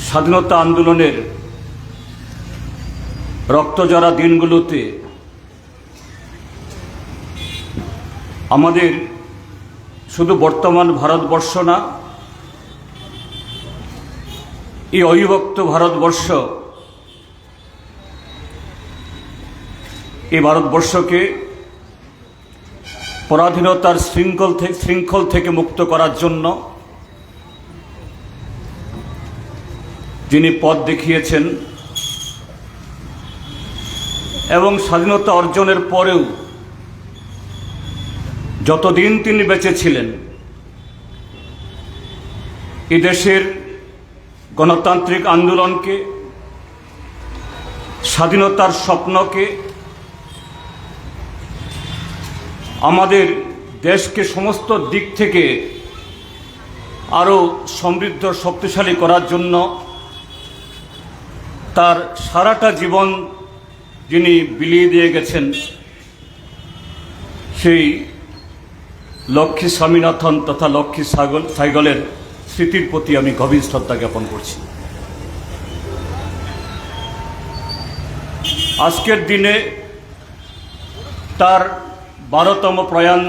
স্বাধীনতা আন্দোলনের রক্তজরা দিনগুলোতে আমাদের শুধু বর্তমান ভারতবর্ষ না, এই অবিভক্ত ভারতবর্ষ, এই ভারতবর্ষকে পরাধীনতার শৃঙ্খল থেকে মুক্ত করার জন্য যিনি পথ দেখিয়েছেন এবং স্বাধীনতা অর্জনের পরেও যতদিন তিনি বেঁচে ছিলেন এই দেশের গণতান্ত্রিক আন্দোলনকে, স্বাধীনতার স্বপ্নকে, আমাদের দেশকে সমস্ত দিক থেকে আরও সমৃদ্ধ শক্তিশালী করার জন্য তার সারাটা জীবন যিনি বিলিয়ে দিয়ে গেছেন, সেই লক্ষ্মী স্বামীনাথন তথা লক্ষ্মী সাইগলের স্মৃতির প্রতি আমি গভীর শ্রদ্ধা জ্ঞাপন করছি। আজকের দিনে তার 12তম প্রয়াণ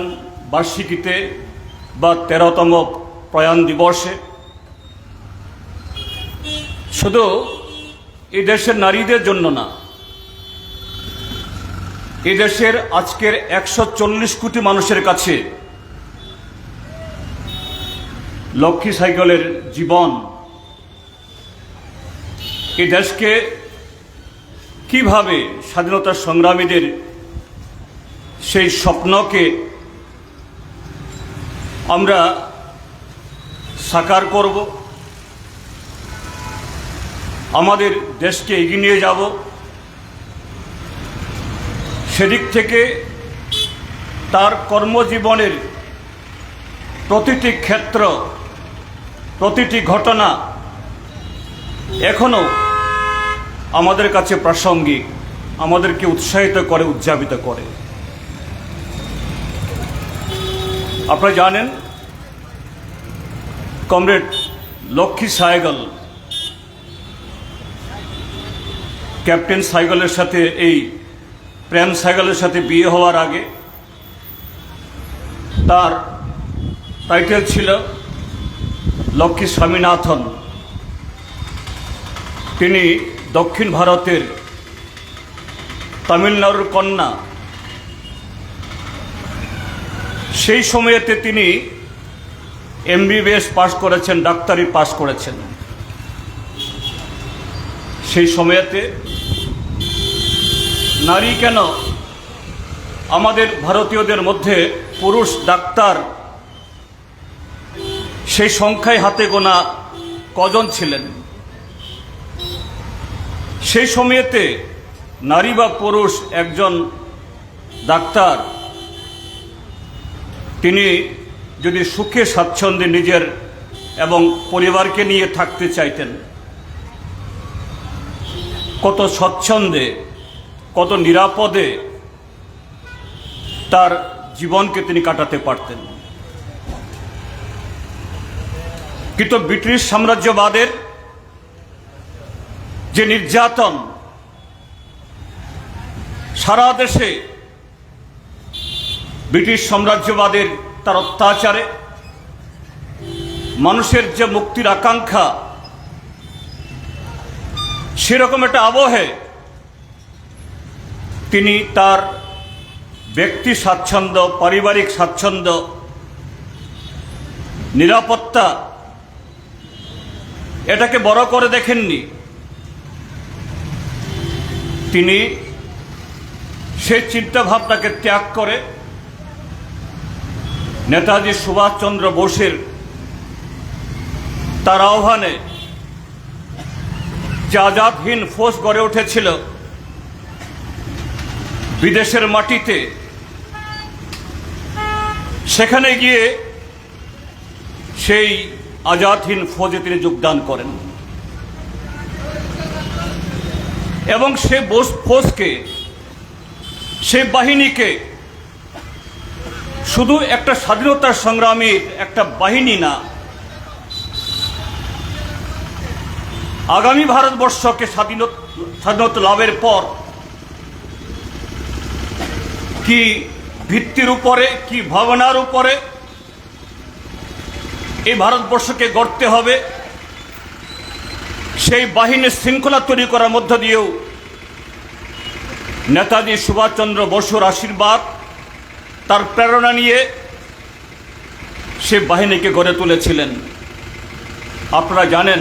বার্ষিকীতে বা 13তম প্রয়াণ দিবসে শুধু এই দেশের নারীদের জন্য না, এই দেশের আজকের 140 কোটি মানুষের কাছে লক্ষ্মী সাইগলের জীবন এই দেশকে কিভাবে স্বাধীনতা সংগ্রামীদের সেই স্বপ্নকে আমরা সাকার করব, আমাদের দেশকে এগিয়ে নিয়ে যাব, সেদিক থেকে তার কর্মজীবনের প্রতিটি ক্ষেত্র, প্রতিটি ঘটনা এখনো আমাদের কাছে প্রাসঙ্গিক, আমাদেরকে উৎসাহিত করে, উদযাপিত করে। আপনারা জানেন কমরেড লক্ষ্মী সাইগল ক্যাপ্টেন সাইগলের সাথে, এই প্রেম সাইগলের সাথে বিয়ে হওয়ার আগে তার টাইটেল ছিল লক্ষ্মী স্বামীনাথন। তিনি দক্ষিণ ভারতের তামিলনাড়ুর কন্যা। সেই সময়েতে তিনি MBBS পাশ করেছেন, ডাক্তারি পাশ করেছেন। সেই সময়েতে নারী কেন, আমাদের ভারতীয়দের মধ্যে পুরুষ ডাক্তার সেই সংখ্যায় হাতে গোনা কজন ছিলেন। সেই সময়েতে নারী বা পুরুষ একজন ডাক্তার তিনি যদি সুখে স্বাচ্ছন্দ্যে নিজের এবং পরিবারকে নিয়ে থাকতে চাইতেন, কত স্বচ্ছন্দে, কত নিরাপদে তার জীবনকে তিনি কাটাতে পারতেন। কিন্তু ব্রিটিশ সাম্রাজ্যবাদের যে নির্যাতন, সারা দেশে ব্রিটিশ সাম্রাজ্যবাদের তার অত্যাচারে মানুষের যে মুক্তির আকাঙ্ক্ষা, সেরকম একটা আবহে তিনি তার ব্যক্তি স্বাচ্ছন্দ্য, পারিবারিক স্বাচ্ছন্দ্য, নিরাপত্তা এটাকে বড় করে দেখেননি। তিনি সেই চিন্তাভাবনাকে ত্যাগ করে নেতাজি সুভাষচন্দ্র বোসের তার আহ্বানে যে আজাদ হিন্দ ফৌজ গড়ে উঠেছিল বিদেশের মাটিতে, সেখানে গিয়ে সেই আজাদ হিন্দ ফৌজে তিনি যোগদান করেন এবং সে ফৌজকে, সে বাহিনীকে শুধু একটা স্বাধীনতা সংগ্রামীর একটা বাহিনী না, আগামী ভারতবর্ষকে স্বাধীনতা লাভের পর কি ভিত্তির উপরে, কি ভাবনার উপরে এই ভারতবর্ষকে গড়তে হবে, সেই বাহিনীর শৃঙ্খলা তৈরি করার মধ্য দিয়েও নেতাজি সুভাষচন্দ্র বসুর আশীর্বাদ, তার প্রেরণা নিয়ে সে বাহিনীকে গড়ে তুলেছিলেন। আপনারা জানেন,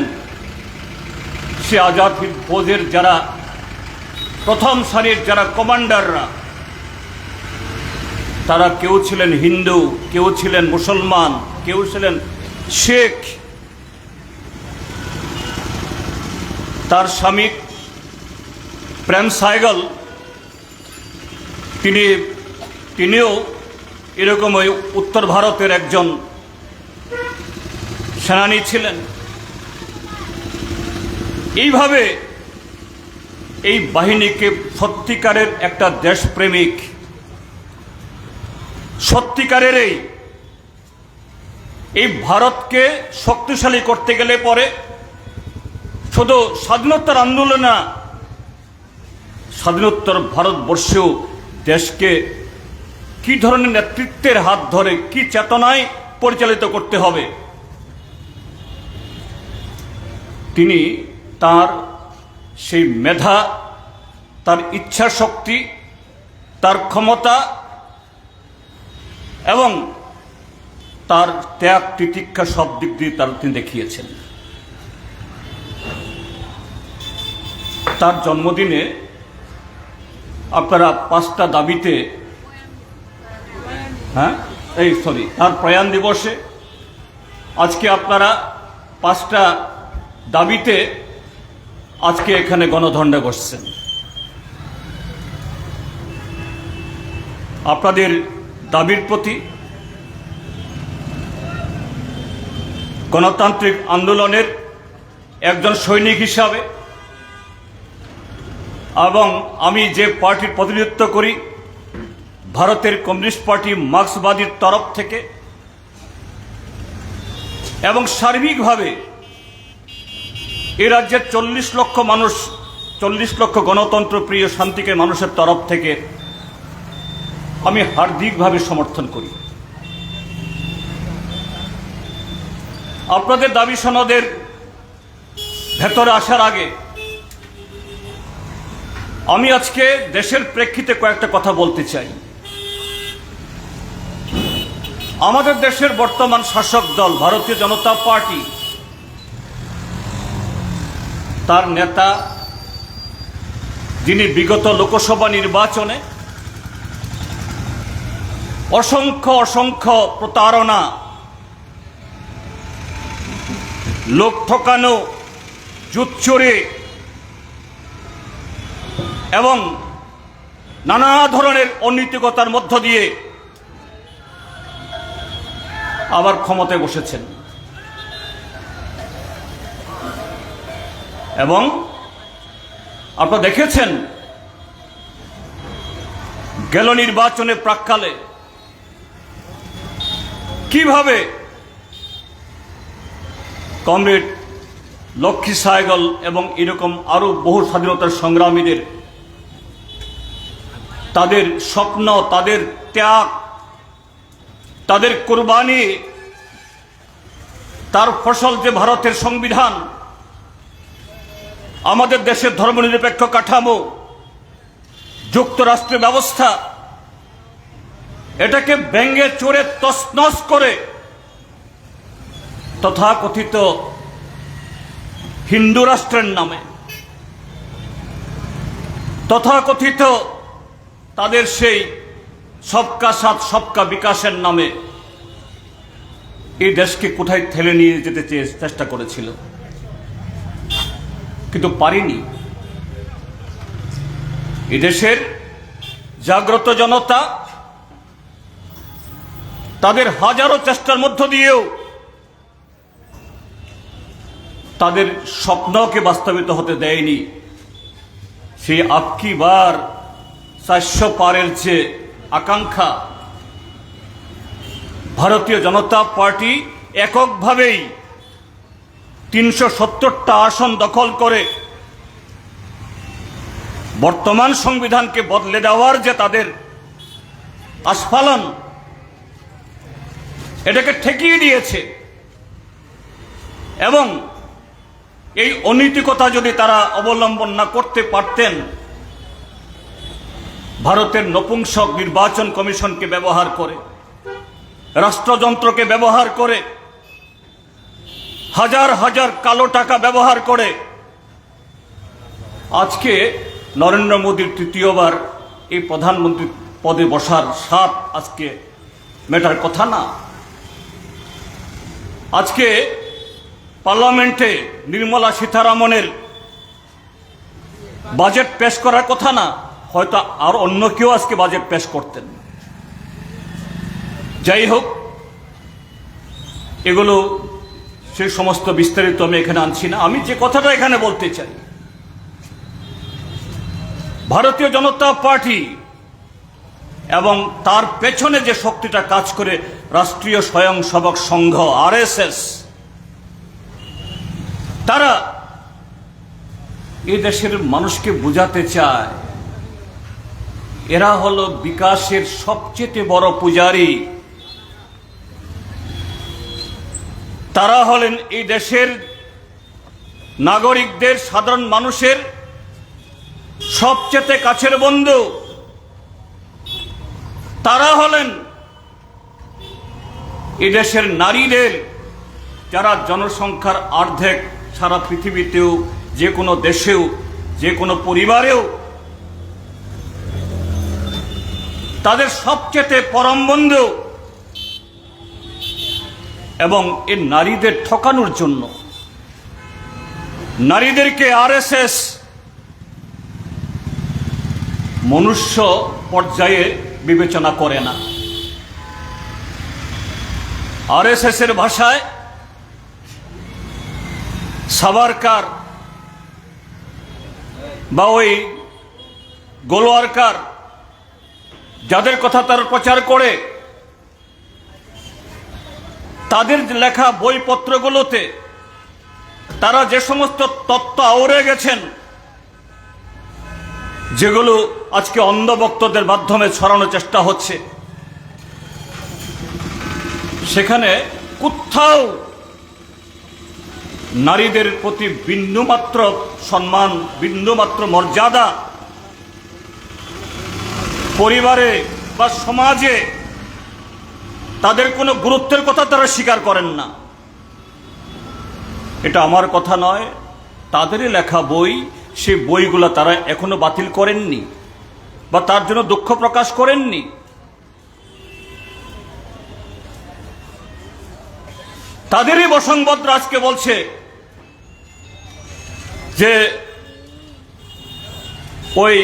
সে আজাদ হিন্দ ফৌজের যারা প্রথম সারির যারা কমান্ডাররা, তারা কেউ ছিলেন হিন্দু, কেউ ছিলেন মুসলমান, কেউ ছিলেন শেখ। তার স্বামী প্রেম সাইগল তিনিও এরকম ওই উত্তর ভারতের একজন সেনানী ছিলেন। এইভাবে এই বাহিনীকে সত্যিকারের একটা দেশপ্রেমিক, সত্যিকারের এই ভারতকে শক্তিশালী করতে গেলে পরে শুধু স্বাধীনতার আন্দোলন না, স্বাধীনোত্তর ভারতবর্ষেও দেশকে কি ধরনের নেতৃত্বের হাত ধরে, কি চেতনায় পরিচালিত করতে হবে, তিনি তার সেই মেধা, তার ইচ্ছা শক্তি, তার ক্ষমতা এবং তার ত্যাগ তিতিক্ষা সব দিক দিয়ে তিনি দেখিয়েছেন। তার জন্মদিনে আপনারা 5টা দাবিতে, তার প্রয়াণ দিবসে আজকে আপনারা 5টা দাবিতে আজকে এখানে গণধর্ণা বসছেন। আপনাদের দাবির প্রতি গণতান্ত্রিক আন্দোলনের একজন সৈনিক হিসাবে এবং আমি যে পার্টির প্রতিনিধিত্ব করি, ভারতের কমিউনিস্ট পার্টি মার্ক্সবাদীর তরফ থেকে, এবং সার্বিকভাবে এই রাজ্যের 40 লক্ষ মানুষ, 40 লক্ষ গণতন্ত্র প্রিয় শান্তিকে মানুষের তরফ থেকে আমি হার্দিকভাবে সমর্থন করি। আপনাদের দাবি সনদের ভেতরে আসার আগে আমি আজকে দেশের প্রেক্ষিতে কয়েকটা কথা বলতে চাই। আমাদের দেশের বর্তমান শাসক দল ভারতীয় জনতা পার্টি, তার নেতা, যিনি বিগত লোকসভা নির্বাচনে অসংখ্য প্রতারণা, লোক ঠকানো, জুৎচুরি এবং নানা ধরনের অনৈতিকতার মধ্য দিয়ে আবার ক্ষমতায় বসেছেন এবং আপনারা দেখেছেন গেল নির্বাচনে প্রাক্কালে কিভাবে কমরেড লক্ষ্মী সাইগল এবং এরকম আরো বহু স্বাধীনতার সংগ্রামীদের তাদের স্বপ্ন, তাদের ত্যাগ, তাদের কুরবানি, তার ফসল যে ভারতের সংবিধান, আমাদের দেশের ধর্মনিরপেক্ষ কাঠামো, যুক্তরাষ্ট্রের ব্যবস্থা, এটাকে ভেঙে চড়ে তছনছ করে তথাকথিত হিন্দু রাষ্ট্রের নামে, তথাকথিত তাদের সেই সবকা সাথ সবকা বিকাশের নামে এই দেশকে কোথায় ঠেলে নিয়ে যেতে চেষ্টা করেছিল, কিন্তু পারেনি। এই দেশের জাগ্রত জনতা তাদের হাজারো চেষ্টার মধ্য দিয়েও তাদের স্বপ্নকে বাস্তবিত হতে দেয়নি। সেই আপকি বার 400 পারের যে আকাঙ্ক্ষা, ভারতীয় জনতা পার্টি এককভাবেই 370টা আসন দখল করে বর্তমান সংবিধানকে বদলে দেওয়ার যে তাদের আস্ফালন, এটাকে ঠেকিয়ে দিয়েছে। এবং এই অনৈতিকতা যদি তারা অবলম্বন না করতে পারতেন, ভারতের নপুংসক নির্বাচন কমিশনকে ব্যবহার করে, রাষ্ট্রযন্ত্রকে ব্যবহার করে, হাজার হাজার কালো টাকা ব্যবহার করে আজকে নরেন্দ্র মোদীর তৃতীয়বার এই প্রধানমন্ত্রী পদে বসার স্বাদ আজকে মেটার কথা না। আজকে পার্লামেন্টে নির্মলা সীতারামনের বাজেট পেশ করার কথা না, হয়তো আর অন্য কেউ আজকে বাজেট পেশ করতেন। যাই হোক, এগুলো সেই সমস্ত বিস্তারিত আমি এখানে আনছি না। আমি যে কথাটা এখানে বলতে চাই, ভারতীয় জনতা পার্টি এবং তার পেছনে যে শক্তিটা কাজ করে, রাষ্ট্রীয় স্বয়ংসেবক সংঘ আরএসএস, তারা এই দেশের মানুষকে বোঝাতে চায় এরা হলো বিকাশের সবচেয়ে বড় পূজারী। তারা হলেন এই দেশের নাগরিকদের, সাধারণ মানুষের সবচেয়ে কাছের বন্ধু। তারা হলেন এই দেশের নারীদের, যারা জনসংখ্যার অর্ধেক সারা পৃথিবীতেও, যে কোনো দেশেও, যে কোনো পরিবারেও তাদের সবচেয়ে পরম বন্ধু। এবং এই নারীদের ঠকানোর জন্য নারীদেরকে আরএসএস মনুষ্য পর্যায়ে বিবেচনা করে না। আরএসএস এর ভাষায় সাভারকার বা ওই গোলওয়ারকার, যাদের কথা তারা প্রচার করে, তাদের লেখা বইপত্রগুলোতে তারা যে সমস্ত তত্ত্ব আওড়ে গেছেন, যেগুলো আজকে অন্ধভক্তদের মাধ্যমে ছড়ানোর চেষ্টা হচ্ছে, সেখানে কোথাও নারীদের প্রতি বিন্দুমাত্র সম্মান, বিন্দুমাত্র মর্যাদা, পরিবারে বা সমাজে তাদের কোনো গুরুত্বের কথা তারা স্বীকার করেন না। এটা আমার কথা নয়, তাদেরই লেখা বই। সেই বইগুলো তারা এখনো বাতিল করেননি বা তার জন্য দুঃখ প্রকাশ করেননি। তাদেরই বসংবদরা আজকে বলছে যে ওই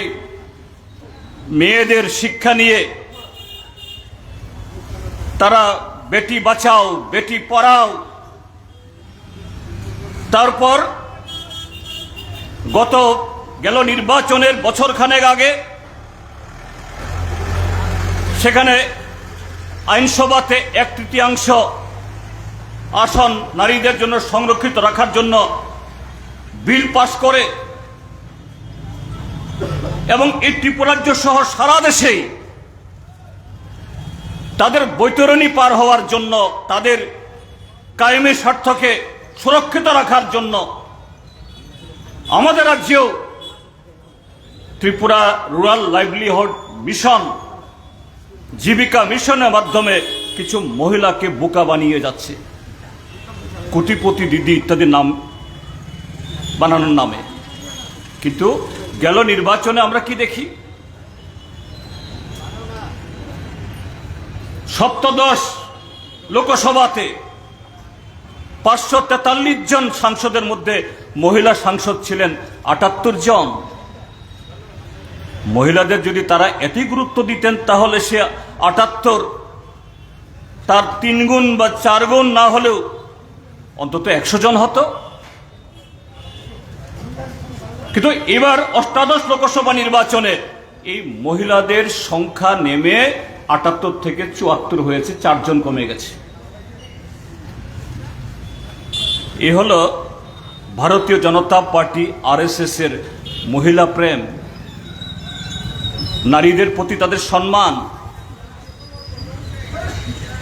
মেয়েদের শিক্ষা নিয়ে তারা বেটি বাঁচাও, বেটি পড়াও। তারপর গেল নির্বাচনের বছরখানেক আগে সেখানে আইনসভাতে 1/3 আসন নারীদের জন্য সংরক্ষিত রাখার জন্য বিল পাশ করে, এবং এই ত্রিপুরা রাজ্য সহ সারা দেশেই তাদের বৈতরণী পার হওয়ার জন্য, তাদের কায়েমি স্বার্থকে সুরক্ষিত রাখার জন্য আমাদের রাজ্যেও ত্রিপুরা রুরাল লাইভলিহুড মিশন, জীবিকা মিশনের মাধ্যমে কিছু মহিলাকে বোকা বানিয়ে যাচ্ছে, কোটিপতি দিদি ইত্যাদি নাম বানানোর নামে। কিন্তু গেল নির্বাচনে আমরা কি দেখি? সপ্তদশ লোকসভাতে 543 জন সাংসদের মধ্যে মহিলা সাংসদ ছিলেন 78 জন। মহিলাদের যদি তারা এতই গুরুত্ব দিতেন, তাহলে সে 78 তার 3 গুণ বা 4 গুণ না হলেও অন্তত 100 জন হতো। কিন্তু এবার অষ্টাদশ লোকসভা নির্বাচনে এই মহিলাদের সংখ্যা নেমে 78 থেকে 74 হয়েছে, 4 জন কমে গেছে। এ হলো ভারতীয় জনতা পার্টি আরএসএস এর মহিলা প্রেম, নারীদের প্রতি তাদের সম্মান,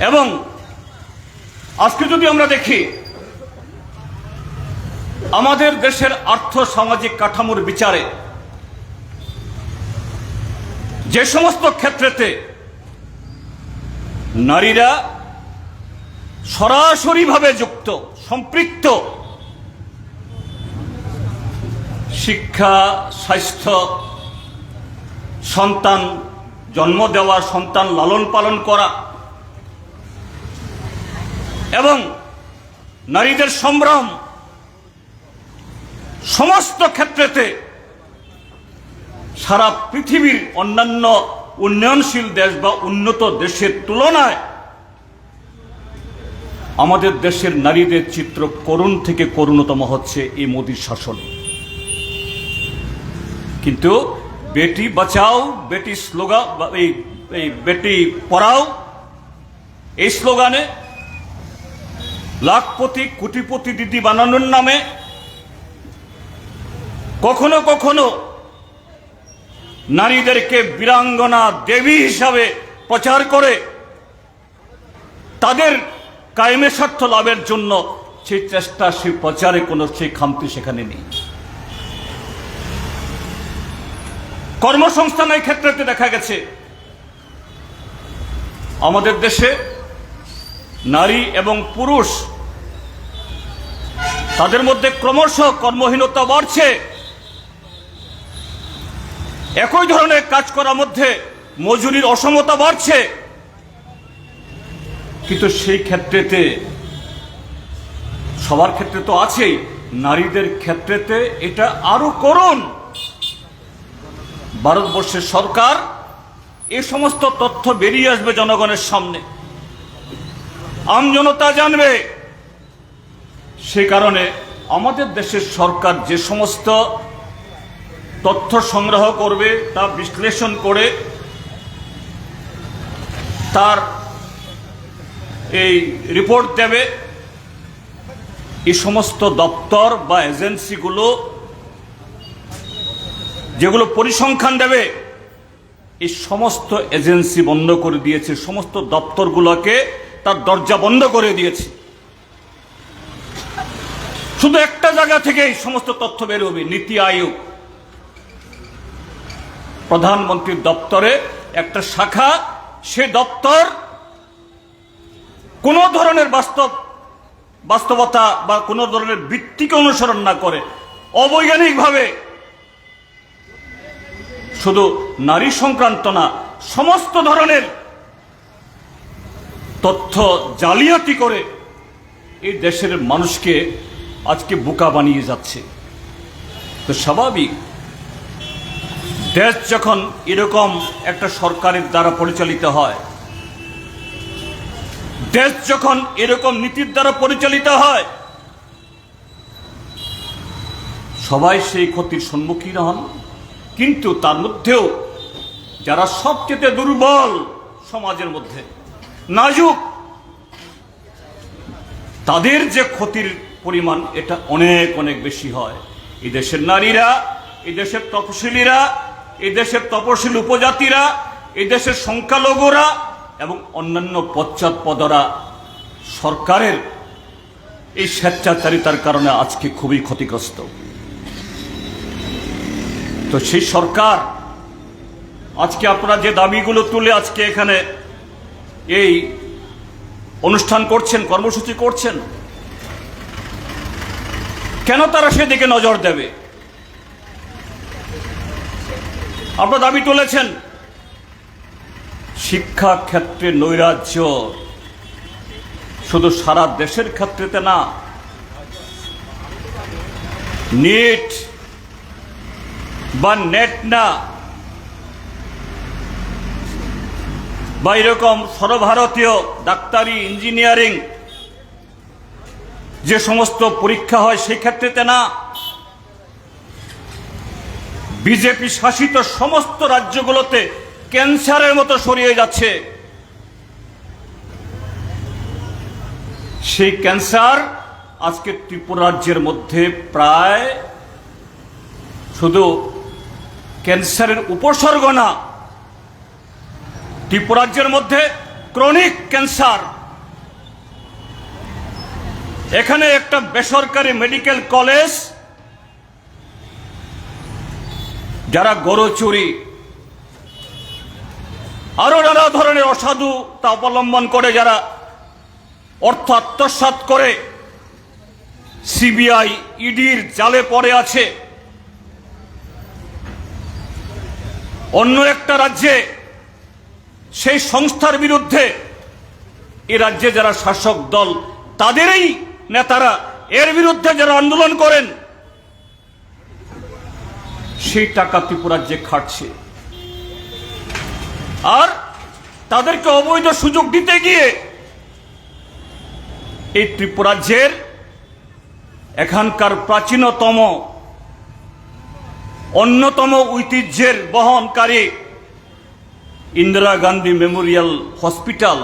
এবং আজকে যদি আমরা দেখি আমাদের দেশের আর্থ সামাজিক কাঠামোর বিচারে যে সমস্ত ক্ষেত্রেতে নারীরা সরাসরিভাবে যুক্ত, সম্পৃক্ত, শিক্ষা, স্বাস্থ্য, সন্তান জন্ম দেওয়া, সন্তান লালন পালন করা এবং নারীদের সম্ভ্রম, সমস্ত ক্ষেত্রেতে সারা পৃথিবীর অন্যান্য উন্নয়নশীল দেশ বা উন্নত দেশের তুলনায় আমাদের দেশের নারীদের চিত্র করুণ থেকে করুণতম হচ্ছে এই মোদীর শাসনে। কিন্তু বেটি বাঁচাও, বেটি স্লোগান, এই বেটি পড়াও, এই স্লোগানে লাখপতি কোটিপতি দিদি বানানোর নামে কখনো কখনো নারীদেরকে বীরাঙ্গনা দেবী হিসাবে প্রচার করে তাদের কায়েমে স্বার্থ লাভের জন্য সেই চেষ্টা, সেই প্রচারে কোনো সেই খামতি সেখানে নেই। কর্মসংস্থানের ক্ষেত্রে দেখা গেছে আমাদের দেশে নারী এবং পুরুষ তাদের মধ্যে ক্রমশ কর্মহীনতা বাড়ছে। একই ধরনের কাজ করার মধ্যে মজুরির অসমতা বাড়ছে, কিন্তু সেই ক্ষেত্রেতে সবার ক্ষেত্রে তো আছেই, নারীদের ক্ষেত্রেতে এটা আরো করুণ। ভারতবর্ষের সরকার এই সমস্ত তথ্য বেরিয়ে আসবে জনগণের সামনে, আমজনতা জানবে। সে কারণে আমাদের দেশের সরকার যে সমস্ত তথ্য সংগ্রহ করবে, তা বিশ্লেষণ করে তার এই রিপোর্ট দেবে, এই সমস্ত দপ্তর বা এজেন্সিগুলো যেগুলো পরিসংখ্যান দেবে, এই সমস্ত এজেন্সি বন্ধ করে দিয়েছে, সমস্ত দপ্তরগুলোকে তার দরজা বন্ধ করে দিয়েছে। শুধু একটা জায়গা থেকে এই সমস্ত তথ্য বের হবে, নীতি আয়োগ, প্রধানমন্ত্রীর দপ্তরে একটা শাখা। সে দপ্তর কোন ধরনের বাস্তবতা বা কোন ধরনের ভিত্তিকে অনুসরণ না করে অবৈজ্ঞানিকভাবে শুধু নারী সংক্রান্ত না, সমস্ত ধরনের তথ্য জালিয়াতি করে এই দেশের মানুষকে আজকে বোকা বানিয়ে যাচ্ছে। তো স্বাভাবিক, দেশ যখন এরকম একটা সরকারের দ্বারা পরিচালিত হয়, দেশ যখন এরকম নীতির দ্বারা পরিচালিত হয়, সবাই সেই ক্ষতির সম্মুখীন হন। কিন্তু তার মধ্যেও যারা সবচেয়ে দুর্বল সমাজের মধ্যে, নাজুক, তাদের যে ক্ষতির পরিমাণ এটা অনেক অনেক বেশি হয়। এই দেশের নারীরা, এই দেশের তপশিলীরা, এই দেশের তপশিল উপজাতিরা, এই দেশের সংখ্যালঘুরা এবং অন্যান্য পশ্চাৎপদরা সরকারের এই স্বেচ্ছাচারিতার কারণে আজকে খুবই ক্ষতিগ্রস্ত। তো সেই সরকার আজকে আপনারা যে দাবিগুলো তুলে আজকে এখানে এই অনুষ্ঠান করছেন, কর্মসূচি করছেন, কেন তারা সেদিকে নজর দেবে? আপনারা দাবি তুলেছেন শিক্ষা ক্ষেত্রে নৈরাজ্য, শুধু সারা দেশের ক্ষেত্রেতে না, নিট বা নেট না, বা এরকম সর্বভারতীয় ডাক্তারি, ইঞ্জিনিয়ারিং যে সমস্ত পরীক্ষা হয় সেই ক্ষেত্রেতে না, বিজেপি শাসিত সমস্ত রাজ্যগুলোতে ক্যান্সারের মতো ছড়িয়ে যাচ্ছে। সেই ক্যান্সার আজকে ত্রিপুরা রাজ্যের মধ্যে প্রায় শুধু ক্যান্সারের উপসর্গ না, ত্রিপুরা রাজ্যের মধ্যে ক্রনিক ক্যান্সার। এখানে একটা বেসরকারি মেডিকেল কলেজ, যারা গরু চুরি আরো নানা ধরনের অসাধুতা অবলম্বন করে যারা অর্থ আত্মসাৎ করে সিবিআই ইডির জালে পড়ে আছে, অন্য একটা রাজ্যে সেই সংস্থার বিরুদ্ধে এ রাজ্যে যারা শাসক দল তাদেরই নেতারা এর বিরুদ্ধে যারা আন্দোলন করেন, সেই টাকা ত্রিপুরা রাজ্যে খাটছে। আর তাদেরকে অবৈধ সুযোগ দিতে গিয়ে এই ত্রিপুরা রাজ্যের এখানকার প্রাচীনতম অন্যতম ঐতিহ্যের বহনকারী ইন্দিরা গান্ধী মেমোরিয়াল হসপিটাল,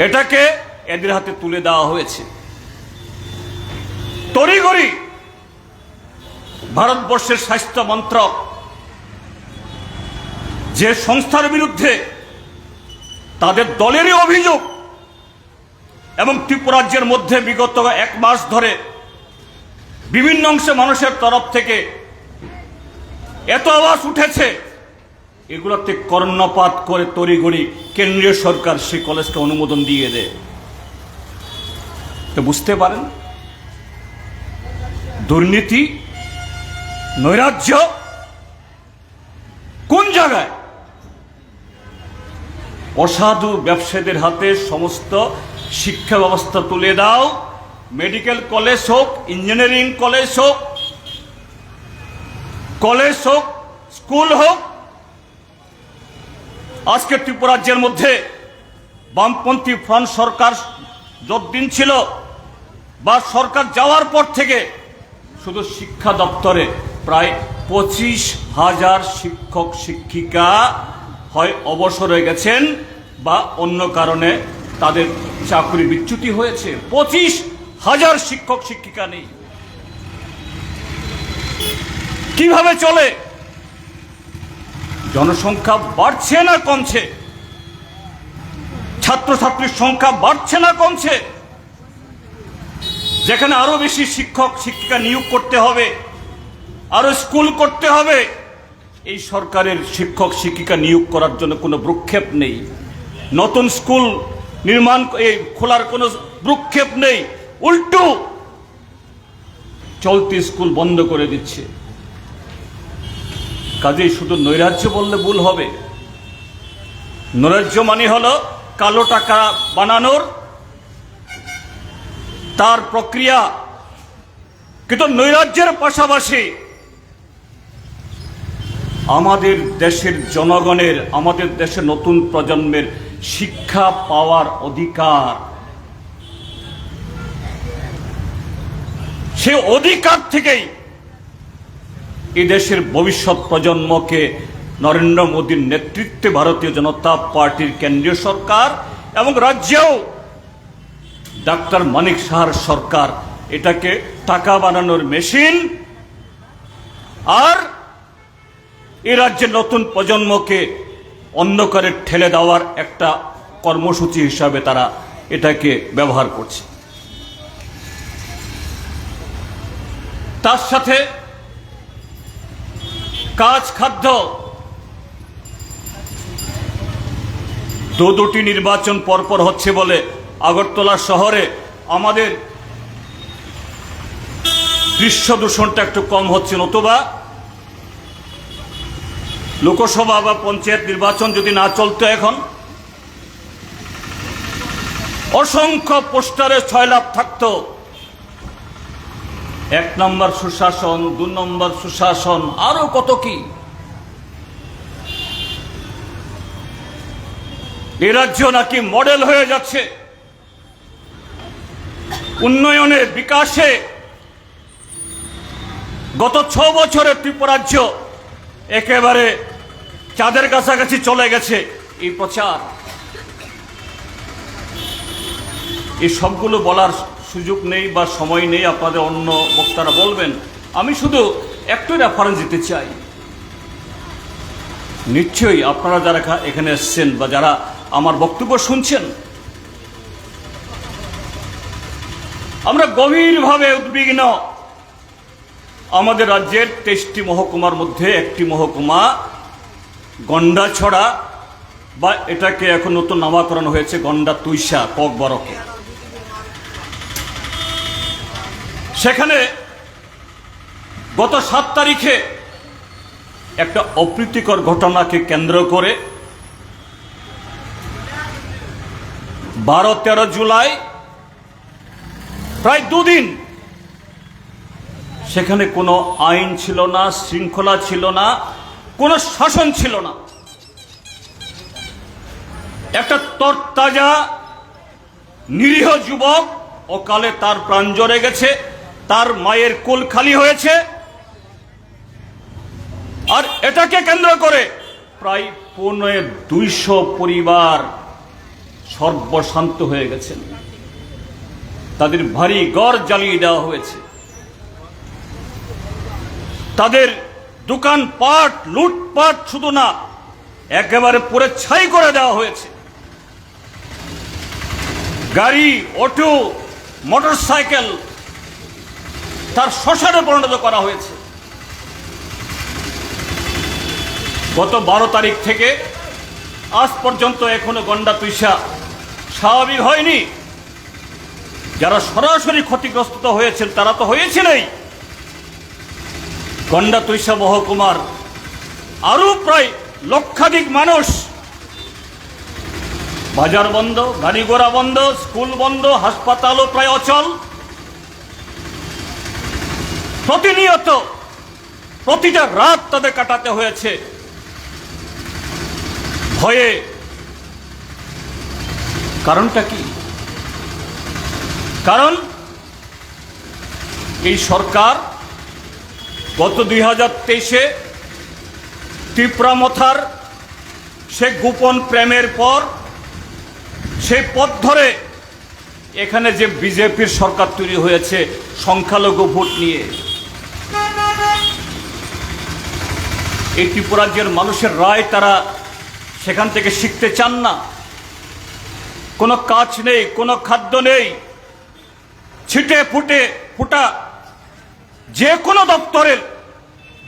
এটাকে এদের হাতে তুলে দেওয়া হয়েছে। তড়িঘড়ি ভারতবর্ষের স্বাস্থ্য মন্ত্রক যে সংস্থার বিরুদ্ধে তাদের দলেরই অভিযোগ, এবং ত্রিপুরা রাজ্যের মধ্যে বিগত 1 মাস ধরে বিভিন্ন অংশে মানুষের তরফ থেকে এত আওয়াজ উঠেছে, এগুলোতে কর্ণপাত করে তড়িঘড়ি কেন্দ্রীয় সরকার সেই কলেজকে অনুমোদন দিয়ে দেয়। তো বুঝতে পারেন দুর্নীতি, নৈরাজ্য কোন জায়গায়। অসাধু ব্যবসায়ীদের হাতে সমস্ত শিক্ষা ব্যবস্থা তুলে দাও, মেডিকেল কলেজ হোক, ইঞ্জিনিয়ারিং কলেজ হোক, স্কুল হোক। আজকে ত্রিপুরা রাজ্যের মধ্যে বামপন্থী ফ্রন্ট সরকার যতদিন ছিল বা সরকার যাওয়ার পর থেকে শুধু শিক্ষা দপ্তরে প্রায় 25,000 শিক্ষক শিক্ষিকা হয় অবসর হয়ে গেছেন বা অন্য কারণে তাদের চাকরি বিচ্যুতি হয়েছে। 25,000 শিক্ষক শিক্ষিকা নেই। কিভাবে চলে? জনসংখ্যা বাড়ছে না কমছে? ছাত্রছাত্রীর সংখ্যা বাড়ছে না কমছে? যেখানে আরো বেশি শিক্ষক শিক্ষিকা নিয়োগ করতে হবে, আরো স্কুল করতে হবে, এই সরকারের শিক্ষক শিক্ষিকা নিয়োগ করার জন্য কোনো ভ্রুক্ষেপ নেই। নতুন স্কুল নির্মাণ খোলার কোনো ভ্রুক্ষেপ নেই, উল্টো চলতি স্কুল বন্ধ করে দিচ্ছে। কাজেই শুধু নৈরাজ্য বললে ভুল হবে। নৈরাজ্য মানে হলো কালো টাকা বানানোর তার প্রক্রিয়া, কিন্তু নৈরাজ্যের পাশাপাশি আমাদের দেশের জনগণের, আমাদের দেশের নতুন প্রজন্মের শিক্ষা পাওয়ার অধিকার, সে অধিকার থেকেই এই দেশের ভবিষ্যৎ প্রজন্মকে নরেন্দ্র মোদীর নেতৃত্বে ভারতীয় জনতা পার্টির কেন্দ্রীয় সরকার এবং রাজ্যেও ডাক্তার মানিক সাহার সরকার এটাকে টাকা বানানোর মেশিন, আর এই রাজ্যের নতুন প্রজন্মকে অন্ধকারে ঠেলে দেওয়ার একটা কর্মসূচি হিসাবে তারা এটাকে ব্যবহার করছে। তার সাথে কাজ খাদ্য, দুটি নির্বাচন পরপর হচ্ছে বলে আগরতলা শহরে আমাদের দৃশ্য দূষণটা একটু কম হচ্ছে, নতুবা লোকসভা বা পঞ্চায়েত নির্বাচন যদি না চলতো এখন অসংখ্য পোস্টারে 6 লাখ থাকতো। 1 নম্বর সুশাসন, 2 নম্বর সুশাসন, আরো কত কি। এ রাজ্য নাকি মডেল হয়ে যাচ্ছে উন্নয়নে, বিকাশে। গত 6 বছরে ত্রিপুরা রাজ্য একেবারে চাঁদের কাছাকাছি চলে গেছে এই প্রচার। এই সবগুলো বলার সুযোগ নেই বা সময় নেই, আপনাদের অন্য বক্তারা বলবেন। আমি শুধু একটু রেফারেন্স দিতে চাই। নিশ্চয়ই আপনারা যারা এখানে এসছেন বা যারা আমার বক্তব্য শুনছেন, আমরা গভীরভাবে উদ্বিগ্ন। আমাদের রাজ্যের 23টি মহকুমার মধ্যে একটি মহকুমা গন্ডাছড়া, বা এটাকে এখন নতুন নামকরণ হয়েছে গন্ডাতুইশা ককবরকে। সেখানে গত 7 তারিখে একটা অপ্রীতিকর ঘটনাকে কেন্দ্র করে 12-13 জুলাই প্রায় 2 দিন সেখানে কোনো আইন ছিল না, শৃঙ্খলা ছিল না, কোনো শাসন ছিল না। একটা তরতাজা নিরীহ যুবক অকালে তার প্রাণ ঝরে গেছে, তার মায়ের কোল খালি হয়েছে, আর এটাকে কেন্দ্র করে প্রায় 200 পরিবার সর্বশান্ত হয়ে গেছেন। তাদের ভারী ঘর জ্বালিয়ে দেওয়া হয়েছে, তাদের দোকানপাট লুটপাট শুধু না, একেবারে পুরো ছাই করে দেওয়া হয়েছে। গাড়ি, অটো, মোটরসাইকেল তার শ্মশানে পরিণত করা হয়েছে। গত 12 তারিখ থেকে আজ পর্যন্ত এখনো গন্ডাতুইশা স্বাভাবিক হয়নি। যারা সরাসরি ক্ষতিগ্রস্ত হয়েছেন তারা তো হয়েছিলেই। গন্ডাতুইশা মহকুমার আরো প্রায় লক্ষাধিক মানুষ, বাজার বন্ধ, গাড়ি ঘোড়া বন্ধ, স্কুল বন্ধ, হাসপাতালও প্রায় অচল। প্রতিনিয়ত প্রতিটা রাত তাদের কাটাতে হয়েছে ভয়ে। কারণটা কি? কারণ এই সরকার গত 2023-এ তীব্রামথার সে গোপন প্রেমের পর সেই পথ ধরে এখানে যে বিজেপির সরকার তৈরি হয়েছে সংখ্যালঘু ভোট নিয়ে, এই ত্রিপুরা রাজ্যের মানুষের রায় তারা সেখান থেকে শিখতে চান না। কোনো কাজ নেই, কোনো খাদ্য নেই, ছিটে ফুটা যে কোনো দপ্তরের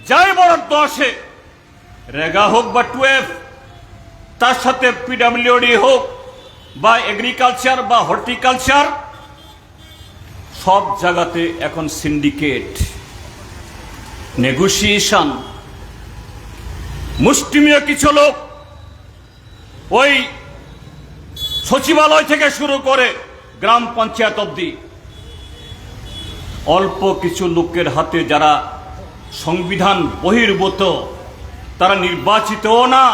যাই বরাদ্দ আসে, রেগা হোক বা 12, তার সাথে পিডব্লিউডি হোক বা এগ্রিকালচার বা হর্টিকালচার, সব জায়গাতে এখন সিন্ডিকেট, নেগোসিয়েশন। মুষ্টিমেয় কিছু লোক ওই সচিবালয় থেকে শুরু করে গ্রাম পঞ্চায়েত অবধি অল্প কিছু লোকের হাতে, যারা সংবিধান বহির্ভূত, তারা নির্বাচিতও না,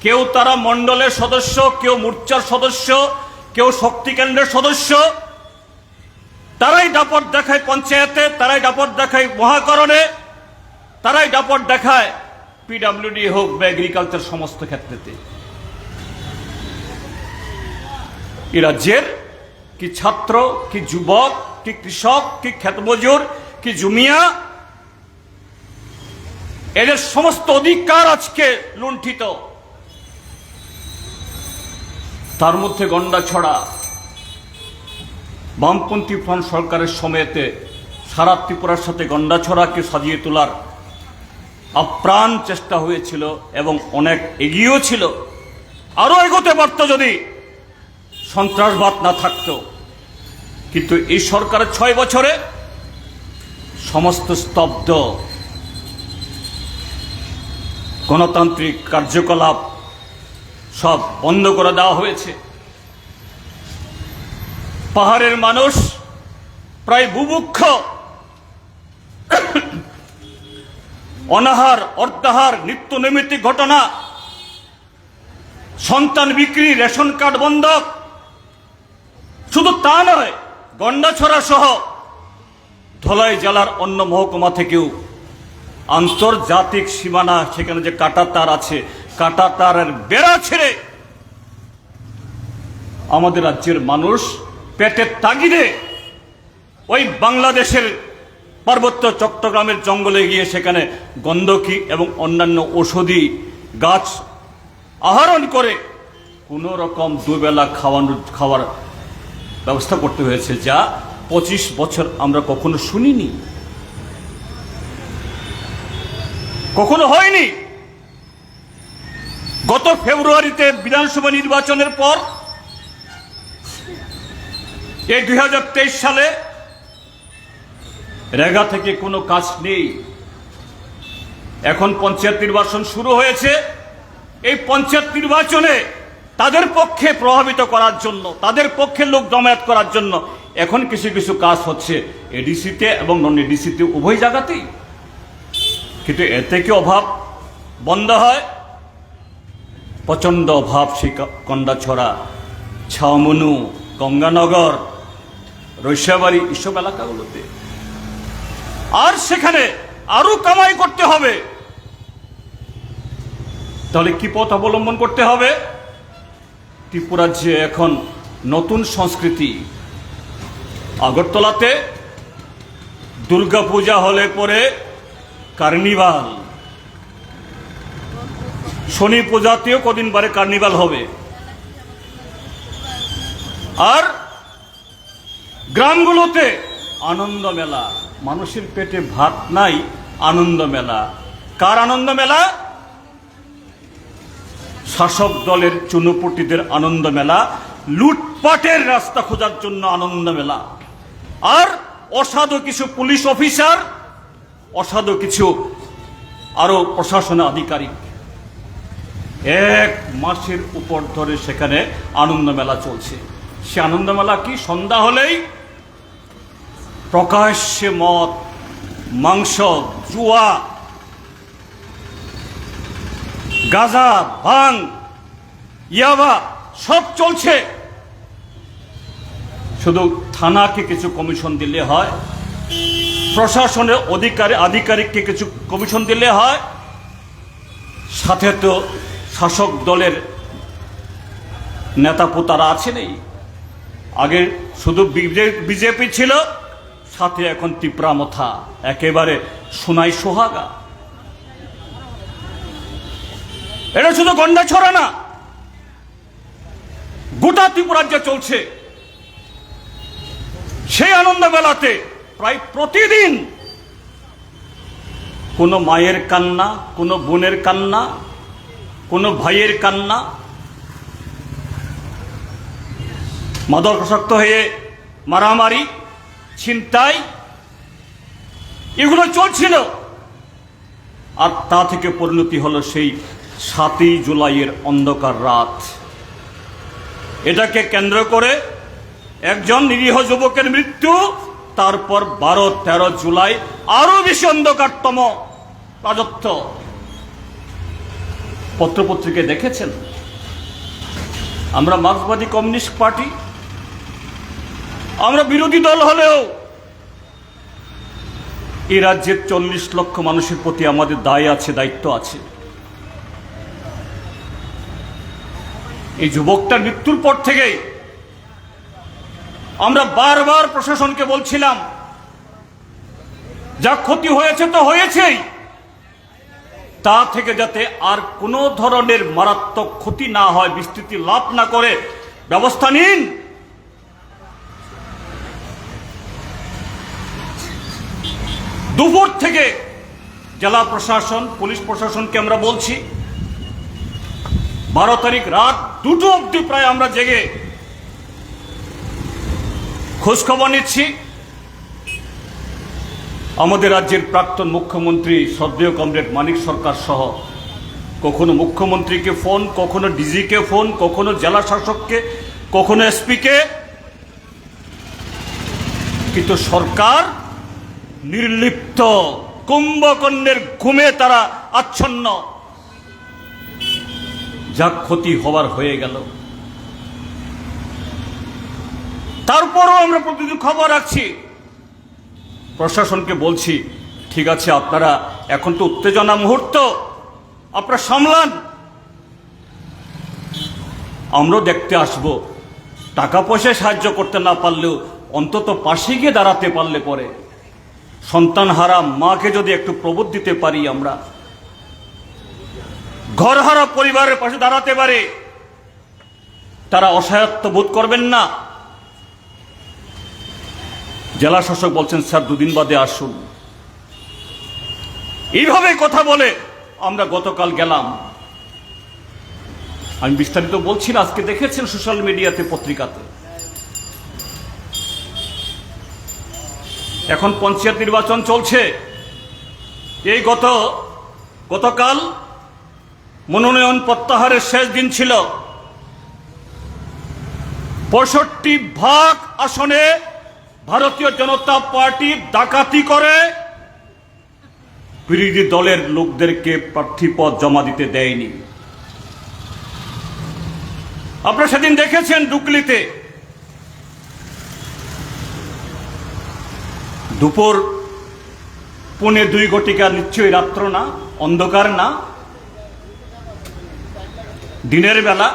কেউ তারা মণ্ডলের সদস্য, কেউ মোর্চার সদস্য, কেউ শক্তি কেন্দ্রের সদস্য, তারাই দাপট দেখায় পঞ্চায়েতে, তারাই দাপট দেখায় মহাকরণে, তারাই দাপট দেখায় পিডব্লিউডি হোক বা এগ্রিকালচার সমস্ত ক্ষেত্রেতে। এই রাজ্যের কি ছাত্র, কি যুবক, কি কৃষক, কি ক্ষেতমজুর, কি জমিয়া, এদের সমস্ত অধিকার আজকে লুণ্ঠিত। তার মধ্যে গন্ডাছড়া বামপন্থী ফ্রন্ট সরকারের সময়তে সারা ত্রিপুরার সাথে গন্ডাছড়াকে সাজিয়ে তোলার আপ্রাণ চেষ্টা হয়েছিল এবং অনেক এগিয়েও ছিল। আরো এগোতে পারত যদি সন্ত্রাসবাদ না থাকত। কিন্তু এই সরকারের 6 বছরে সমস্ত স্তব্ধ, গণতান্ত্রিক কার্যকলাপ সব বন্ধ করে দেওয়া হয়েছে। পাহাড়ের মানুষ প্রায় বুভুক্ষ, অনাহার, অর্ধাহার, নিত্য নৈমিত্তিক ঘটনা, সন্তান বিক্রি, রেশন কার্ড বন্ধক। শুধু তা নয়, গন্ডাছড়া সহ ধলাই জেলার অন্য মহকুমা থেকেও আন্তর্জাতিক সীমানা, সেখানে যে কাঁটাতার আছে, কাঁটাতারের বেড়া ছেড়ে আমাদের রাজ্যের মানুষ পেটের তাগিদে ওই বাংলাদেশের পার্বত্য চট্টগ্রামের জঙ্গলে গিয়ে সেখানে গন্ধকি এবং অন্যান্য ঔষধি গাছ আহরণ করে কোনো রকম দুবেলা খাওয়ার ব্যবস্থা করতে হয়েছে, যা 25 বছর আমরা কখনো শুনিনি, কখনো হয়নি। গত ফেব্রুয়ারিতে বিধানসভা নির্বাচনের পর এই 2023 সালে রেগা থেকে কোনো কাজ নেই। এখন পঞ্চায়েত নির্বাচন শুরু হয়েছে। এই পঞ্চায়েত নির্বাচনে তাদের পক্ষে প্রভাবিত করার জন্য, তাদের পক্ষে লোক জমায়েত করার জন্য এখন কিছু কিছু কাজ হচ্ছে এডিসিতে এবং নন এডিসিতে, উভয় জায়গাতেই। কিন্তু এতে কি অভাব বন্ধ হয়? প্রচণ্ড অভাব সেই কন্দাছড়া, ছাউমনু, গঙ্গানগর, রৈশাবাড়ি এসব এলাকাগুলোতে। আর সেখানে আরো কামাই করতে হবে। তাহলে কি পথ অবলম্বন করতে হবে? ত্রিপুরার যে এখন নতুন সংস্কৃতি, আগরতলাতে দুর্গাপূজা হলে পরে কার্নিভাল, শনি পূজাতেও কদিন বারে কার্নিভাল হবে। আর গ্রামগুলোতে আনন্দ মেলা, মানুষের পেটে ভাত নাই, আনন্দ মেলা। কার আনন্দ মেলা? শাসক দলের চুনোপুটিদের আনন্দ মেলা, লুটপাটের রাস্তা খোঁজার জন্য আনন্দ মেলা। আর অসাধু কিছু পুলিশ অফিসার, অসাধু কিছু আরো প্রশাসনের আধিকারিক 1 মাসের উপর ধরে সেখানে আনন্দ মেলা চলছে। সে আনন্দ মেলা কি? সন্ধ্যা হলেই প্রকাশ্যে মদ, মাংস, জুয়া, গাঁজা, ভাং, ইয়াবা সব চলছে। শুধু থানাকে কিছু কমিশন দিলে হয়, প্রশাসনের আধিকারিককে কিছু কমিশন দিলে হয়, সাথে তো শাসক দলের নেতা পোতারা আছেনই। আগে শুধু বিজেপি ছিল, সাথে এখন তিপ্রামথা, একেবারে সোনাই সোহাগা। এটা শুধু গন্ডাছড়া না, গোটা ত্রিপুরাজ্যে চলছে। সেই আনন্দ মেলাতে প্রায় প্রতিদিন কোনো মায়ের কান্না, কোনো বোনের কান্না, কোনো ভাইয়ের কান্না, মাদকাসক্ত হয়ে মারামারি, ছিনতাই, এগুলো চলছিল। আর তা থেকে পরিণতি হলো সেই 7ই জুলাইয়ের অন্ধকার রাত। এটাকে কেন্দ্র করে একজন নিরীহ যুবকের মৃত্যু, তারপর 12-13 জুলাই আরো বেশি অন্ধকারতম রাজত্ব। পত্রপত্রিকায় দেখেছেন, আমরা মার্ক্সবাদী কমিউনিস্ট পার্টি, আমরা বিরোধী দল হলেও এই রাজ্যের 40 লক্ষ মানুষের প্রতি আমাদের দায় আছে, দায়িত্ব আছে। এই যুবকটার মৃত্যুর পর থেকেই আমরা বারবার প্রশাসনকে বলছিলাম, যা ক্ষতি হয়েছে তো হয়েছেই, তা থেকে যাতে আর কোনো ধরনের মারাত্মক ক্ষতি না হয়, বিস্তৃতি লাভ না করে ব্যবস্থা নিন। দুপুর থেকে জেলা প্রশাসন, পুলিশ প্রশাসনকে আমরা বলছি, 12 তারিখ রাত 2টো অবধি প্রায় আমরা জেগে খোঁজখবর নিচ্ছি। আমাদের রাজ্যের প্রাক্তন মুখ্যমন্ত্রী শ্রদ্ধেয় কমরেড মানিক সরকার সহ কখনো মুখ্যমন্ত্রীকে ফোন, কখনো ডিজিকে ফোন, কখনো জেলা শাসককে, কখনো এসপিকে, কিন্তু সরকার নির্লিপ্ত, কুম্ভকর্ণের ঘুমে তারা আচ্ছন্ন। যা ক্ষতি হওয়ার হয়ে গেল। তারপরও আমরা প্রতিদিন খবর রাখছি, প্রশাসনকে বলছি, ঠিক আছে আপনারা, এখন তো উত্তেজনা মুহূর্ত, আপনারা সামলান, আমরাও দেখতে আসব টাকা পয়সায় সাহায্য করতে না পারলেও অন্তত পাশে গিয়ে দাঁড়াতে পারলে পরে সন্তানহারা মাকে যদি একটু প্রবোধ দিতে পারি, আমরা ঘরহারা পরিবারের পাশে দাঁড়াতে পারে, তারা অসহায়ত্ব বোধ করবেন না। জেলা শাসক বলছেন স্যার 2 দিন বাদে আসুন। এইভাবে কথা বলে আমরা গতকাল গেলাম। আমি বিস্তারিত বলছি না, আজকে দেখেছেন সোশ্যাল মিডিয়াতে, পত্রিকাতে। এখন পঞ্চায়েত নির্বাচন চলছে। এই গতকাল মনোনয়ন প্রত্যাহারের শেষ দিন ছিল। 65% আসনে ভারতীয় জনতা পার্টি ডাকাতি করে বিরোধী দলের লোকদেরকে প্রার্থীপদ জমা দিতে দেয়নি। আপনারা সেদিন দেখেছেন ডুকলিতে দুপুর 1:45 নিশ্চয়ই রাত্র না, অন্ধকার না, দিনের বেলা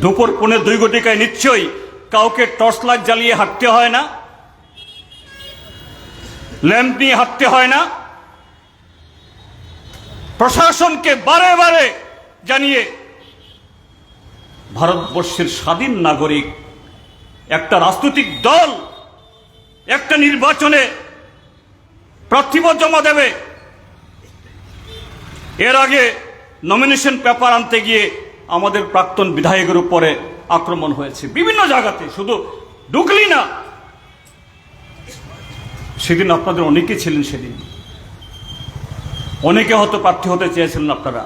দুপুর 1:45 নিশ্চয়ই কাউকে টর্চ লাইট জ্বালিয়ে হাঁটতে হয় না, ল্যাম্প নিয়ে হাঁটতে হয় না। প্রশাসনকে বারে বারে জানিয়ে ভারতবর্ষের স্বাধীন নাগরিক একটা রাজনৈতিক দল একটা নির্বাচনে প্রার্থীপদ জমা দেবে, এর আগে নমিনেশন পেপার আনতে গিয়ে আমাদের প্রাক্তন বিধায়কের উপরে আক্রমণ হয়েছে বিভিন্ন জায়গাতে, শুধু ডুকলি না। সেদিন আপনাদের অনেকে ছিলেন, সেদিন অনেকে হয়তো প্রার্থী হতে চেয়েছিলেন আপনারা।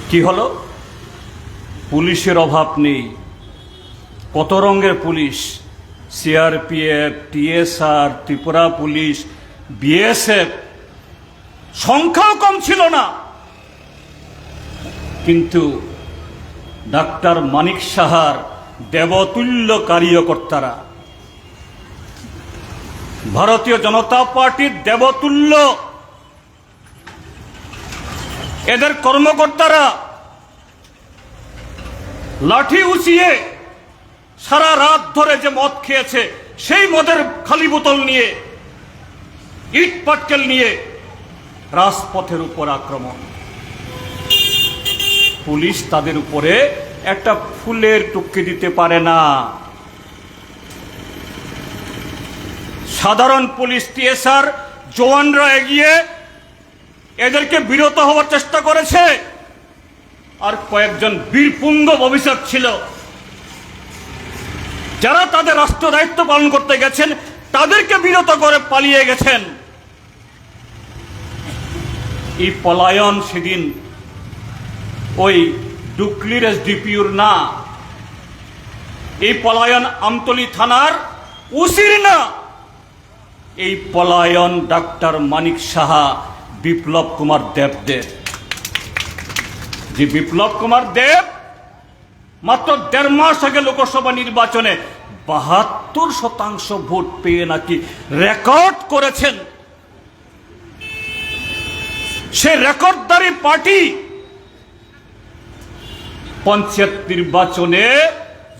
কি হলো? পুলিশের অভাব নেই, কত রঙের police, CRPF, TSR, Tripura police, BSF, সংখ্যাও কম ছিল না। কিন্তু ডাক্তার মানিক সাহার দেবতুল্য কার্যকর্তারা, ভারতীয় জনতা পার্টির দেবতুল্য এদের কর্মকর্তারা লাঠি উঁচিয়ে সারা রাত ধরে যে মদ খেয়েছে, সেই মদের খালি বোতল নিয়ে, ইট পাটকেল নিয়ে রাজপথের উপর আক্রমণ। পুলিশ তাদের উপরে একটা ফুলের টুকরি দিতে পারে না। সাধারণ পুলিশ, টিএসআর জওয়ানরা এগিয়ে এদেরকে বিরত হওয়ার চেষ্টা করেছে। আর কয়েকজন বীরপুঙ্গ অভিষেক ছিল, যারা তাদের রাষ্ট্র দায়িত্ব পালন করতে গেছেন তাদেরকে বিরত করে পালিয়ে গেছেন। এই পলায়ন সেদিন ওই ডুকলির এসডিপিউর না, এই পলায়ন আমতলী থানার ওসির না, এই পলায়ন ডাক্তার মানিক সাহা, বিপ্লব কুমার দেবদের। যে বিপ্লব কুমার দেব মাত্র 1.5 মাস আগে লোকসভা নির্বাচনে 72% ভোট পেয়ে নাকি রেকর্ড করেছেন, সে রেকর্ডদারি পার্টি পঞ্চায়েত নির্বাচনে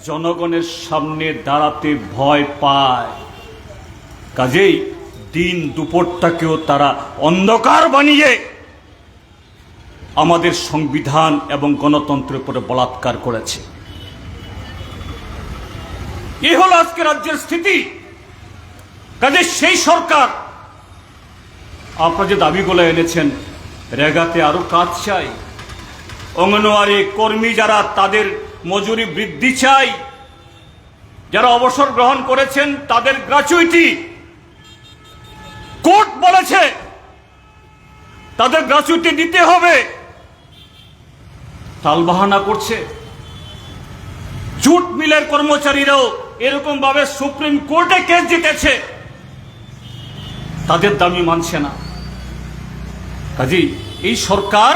জনগণের সামনে দাঁড়াতে ভয় পায়। কাজেই দিন দুপুরটাকেও তারা অন্ধকার বানিয়ে আমাদের সংবিধান এবং গণতন্ত্রের উপরে বলাৎকার করেছে। এই হলো আজকে রাজ্যের স্থিতি। কাজে সেই সরকার আপনারা যে দাবিগুলো এনেছেন, রেগাতে আরো কাজ চাই, অঙ্গনওয়াড়ি কর্মী যারা তাদের মজুরি বৃদ্ধি চাই, যারা অবসর গ্রহণ করেছেন তাদের গ্র্যাচুইটি, কোর্ট বলেছে তাদের গ্র্যাচুইটি দিতে হবে, টালবাহানা করছে। জুট মিলের কর্মচারীরাও এরকম ভাবে সুপ্রিম কোর্টে কেস জিতেছে, তাদের দাবি মানছে না। কাজেই এই সরকার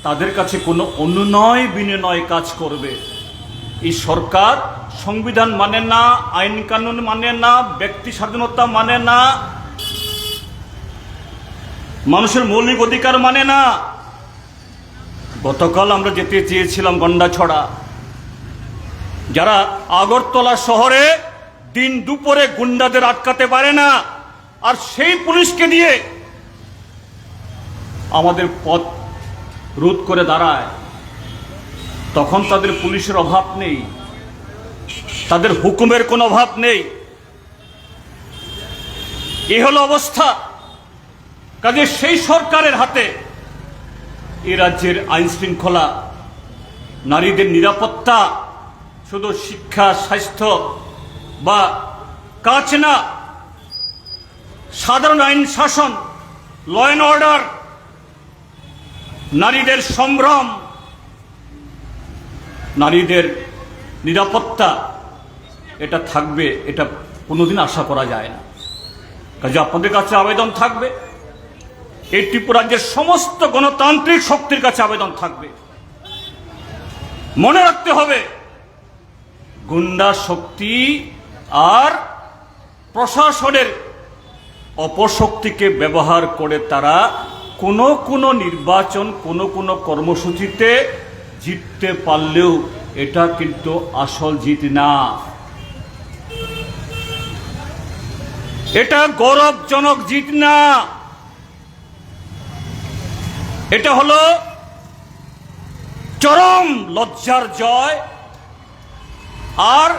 তাদের কাছে কোনো অনুনয় বিনয় কাজ করবে। এই সরকার সংবিধান মানে না, আইন কানুন মানে না, ব্যক্তি স্বাধীনতা মানে না, মানুষের মৌলিক অধিকার মানে না, গতকাল আমরা যেতে চেয়েছিলাম গন্ডাছড়া, যারা আগরতলা শহরে দিন দুপুরে গুন্ডাদের আটকাতে পারে না, আর সেই পুলিশকে দিয়ে আমাদের পথ রোধ করে দাঁড়ায়, তখন তাদের পুলিশের অভাব নেই, তাদের হুকুমের কোনো অভাব নেই। এই হলো অবস্থা। কাজে সেই সরকারের হাতে এ রাজ্যের আইন শৃঙ্খলা, নারীদের নিরাপত্তা, শুধু শিক্ষা, স্বাস্থ্য বা কাজ না, সাধারণ আইন শাসন, ল অ্যান্ড অর্ডার, নারীদের সম্ভ্রম, নারীদের নিরাপত্তা, এটা থাকবে, এটা কোনোদিন আশা করা যায় না। কাজে আপনাদের কাছে আবেদন থাকবে, এই ত্রিপুরা রাজ্যের সমস্ত গণতান্ত্রিক শক্তির কাছে আবেদন থাকবে, মনে রাখতে হবে গুন্ডা শক্তি আর প্রশাসনের অপশক্তিকে ব্যবহার করে তারা কোনো নির্বাচন, কোনো কর্মসূচিতে জিততে পারলেও এটা কিন্তু আসল জিত না, এটা গৌরবজনক জিত না, এটা হলো চরম লজ্জার জয়। আর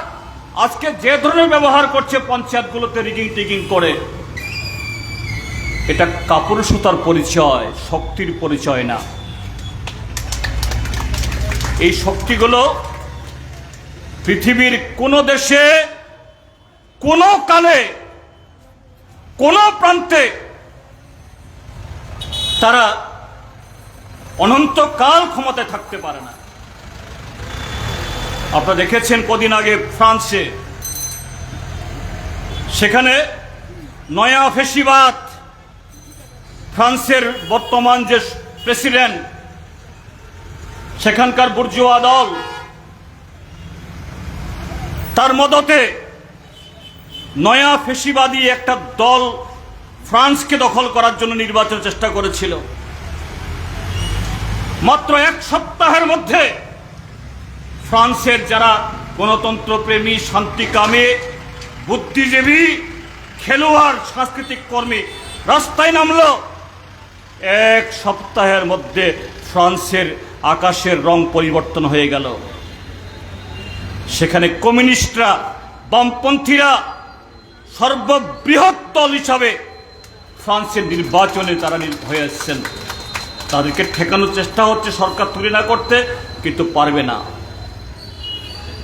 আজকে যে ধরনের ব্যবহার করছে পঞ্চায়েতগুলোতে রিগিং টিগিং করে, এটা কাপুরুষতার পরিচয়, শক্তির পরিচয় না। এই শক্তিগুলো পৃথিবীর কোনো দেশে, কোনো কালে, কোনো প্রান্তে তারা অনন্তকাল ক্ষমতায় থাকতে পারে না। আপনারা দেখেছেন কদিন আগে ফ্রান্সে, সেখানে নয়া ফেসিবাদ, ফ্রান্সের বর্তমান যে প্রেসিডেন্ট, সেখানকার বুর্জোয়া দল, তার মদতে নয়া ফেসিবাদী একটা দল ফ্রান্সকে দখল করার জন্য নির্বাচন চেষ্টা করেছিল। মাত্র এক সপ্তাহের মধ্যে ফ্রান্সের যারা গণতন্ত্রপ্রেমী, শান্তিকামী, বুদ্ধিজীবী, খেলোয়াড়, সাংস্কৃতিক কর্মী রাস্তায় নামলো। এক সপ্তাহের মধ্যে ফ্রান্সের আকাশের রং পরিবর্তন হয়ে গেল। সেখানে কমিউনিস্টরা, বামপন্থীরা সর্ববৃহৎ দল হিসাবে ফ্রান্সের নির্বাচনে তারা হয়ে এসেছেন। তাদেরকে ঠেকানোর চেষ্টা হচ্ছে সরকার তুলে না করতে, কিন্তু পারবে না।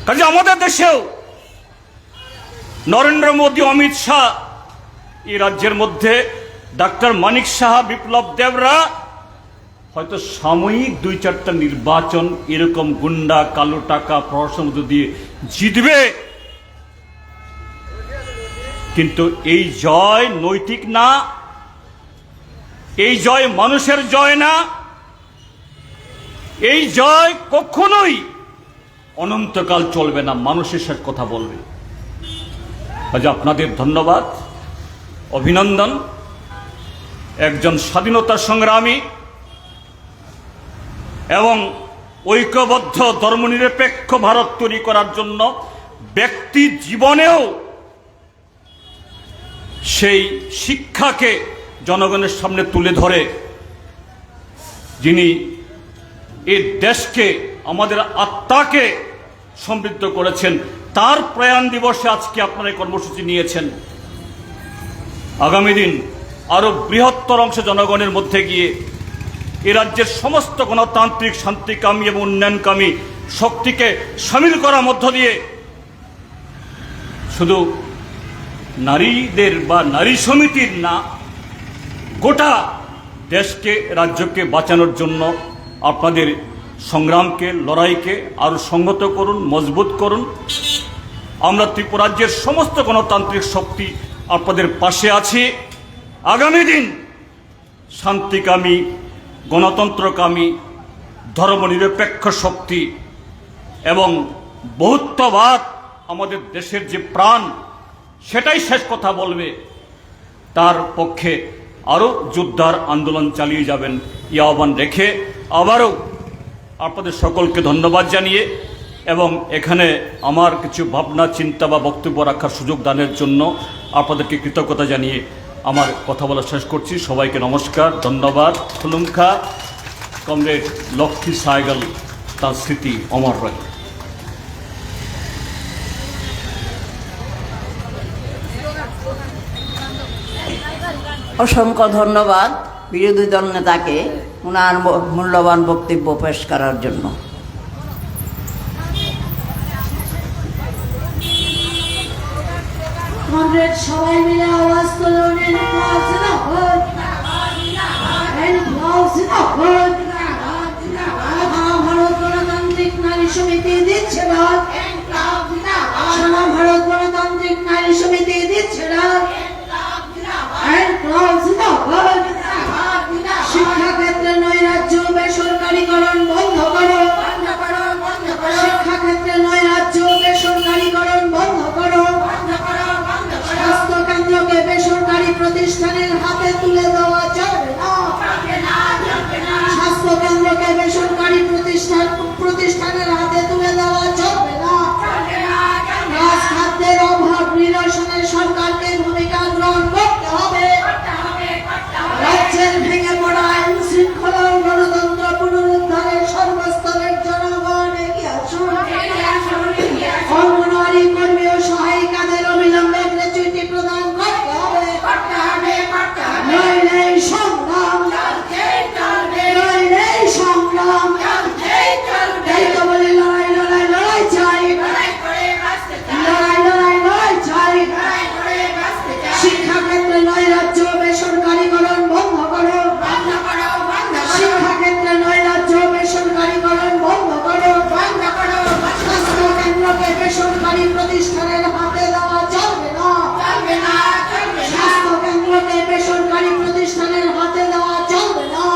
কাজে আমাদের দেশেও নরেন্দ্র মোদী, অমিত শাহ, এই রাজ্যের মধ্যে ডাক্তার মানিক সাহা, বিপ্লব দেবরা হয়তো সাময়িক 2-4টা নির্বাচন এরকম গুন্ডা, কালো টাকা, প্রশাসন দিয়ে জিতবে, কিন্তু এই জয় নৈতিক না, এই জয় মানুষের জয় না, এই জয় কখনোই অনন্তকাল চলবে না, মানুষের সাথে কথা বলবে। আজ আপনাদের ধন্যবাদ, অভিনন্দন। একজন স্বাধীনতা সংগ্রামী এবং ঐক্যবদ্ধ ধর্মনিরপেক্ষ ভারত তৈরি করার জন্য ব্যক্তি জীবনেও সেই শিক্ষাকে জনগণের সামনে তুলে ধরে যিনি এই দেশকে, আমাদের আত্মাকে সমৃদ্ধ করেছেন, তার প্রয়াণ দিবসে আজকে আপনারা এই কর্মসূচি নিয়েছেন। আগামী দিন আরো বৃহত্তর অংশ জনগণের মধ্যে গিয়ে এ রাজ্যের সমস্ত গণতান্ত্রিক, শান্তিকামী এবং উন্নয়নকামী শক্তিকে সামিল করার মধ্য দিয়ে শুধু নারীদের বা নারী সমিতির না, গোটা দেশকে, রাজ্যকে বাঁচানোর জন্য আপনাদের সংগ্রামকে, লড়াইকে আরো সংহত করুন, মজবুত করুন। আমরা ত্রিপুরা রাজ্যের সমস্ত গণতান্ত্রিক শক্তি আপনাদের পাশে আছি। আগামী দিন শান্তিকামী, গণতন্ত্রকামী, ধর্মনিরপেক্ষ শক্তি এবং বহুত্ববাদ আমাদের দেশের যে প্রাণ, সেটাই শেষ কথা বলবে। তার পক্ষে আরো জোরদার আন্দোলন চালিয়ে যাবেন এই আহ্বান রেখে আবারও আপনাদের সকলকে ধন্যবাদ জানিয়ে এবং এখানে আমার কিছু ভাবনা চিন্তা বা বক্তব্য রাখার সুযোগ দানের জন্য আপনাদেরকে কৃতজ্ঞতা জানিয়ে আমার কথা বলা শেষ করছি। সবাইকে নমস্কার, ধন্যবাদ। খুলুমখা। কমরেড লক্ষ্মী সাইগল, তার স্মৃতি অমর রয়। অসংখ্য ধন্যবাদ বিরোধী দল নেতাকে ওনার মূল্যবান বক্তব্য পেশ করার জন্য। কমরেড সবাই মিলে আওয়াজ তুলুন, ইনকলাব জিন্দাবাদ, ইনকলাব জিন্দাবাদ। ভারত গণতান্ত্রিক নারী সমিতি দিচ্ছে ডাক, সারা ভারত গণতান্ত্রিক নারী সমিতি দিচ্ছে ডাক, ইনকলাব জিন্দাবাদ। শিক্ষাক্ষেত্রে নৈরাজ্য বেসরকারীকরণ বন্ধ করো, শিক্ষাক্ষেত্রে নৈরাজ্য বেসরকারীকরণ বন্ধ করো। স্বাস্থ্য কেন্দ্রকে বেসরকারি প্রতিষ্ঠানের হাতে তুলে দেওয়া যাবে না, স্বাস্থ্য কেন্দ্রকে বেসরকারি প্রতিষ্ঠানের হাতে তুলে দেওয়া যাবে না। খাদ্যের অভাব নিরসনে সরকারকে ভূমিকা গ্রহণ করতে হবে। রাজ্যের ভেঙে পড়া আইন শৃঙ্খলা ও গণতন্ত্র পুনরুদ্ধারের সর্বস্তরের জনগণ এগিয়ে আসুন। অঙ্গনওয়াড়ি কর্মী ও সহায়িকাদের অবিলম্বে গ্র্যাচুইটি প্রদান করতে হবে। নইলে এই সংগ্রাম, নইলে এই সংগ্রাম, এই তো বলে লড়াই লড়াই লড়াই চাই, লড়াই লড়াই লড়াই চাই। শিক্ষাক্ষেত্রে নৈরাজ্য বেসরকারীকরণ বন্ধ করো, শিক্ষাক্ষেত্রে নৈরাজ্য বেসরকারীকরণ বন্ধ করো। স্বাস্থ্য কেন্দ্রকে বেসরকারি প্রতিষ্ঠানের হাতে দেওয়া যাবে না, স্বাস্থ্য কেন্দ্রকে বেসরকারি প্রতিষ্ঠানের হাতে দেওয়া যাবে না।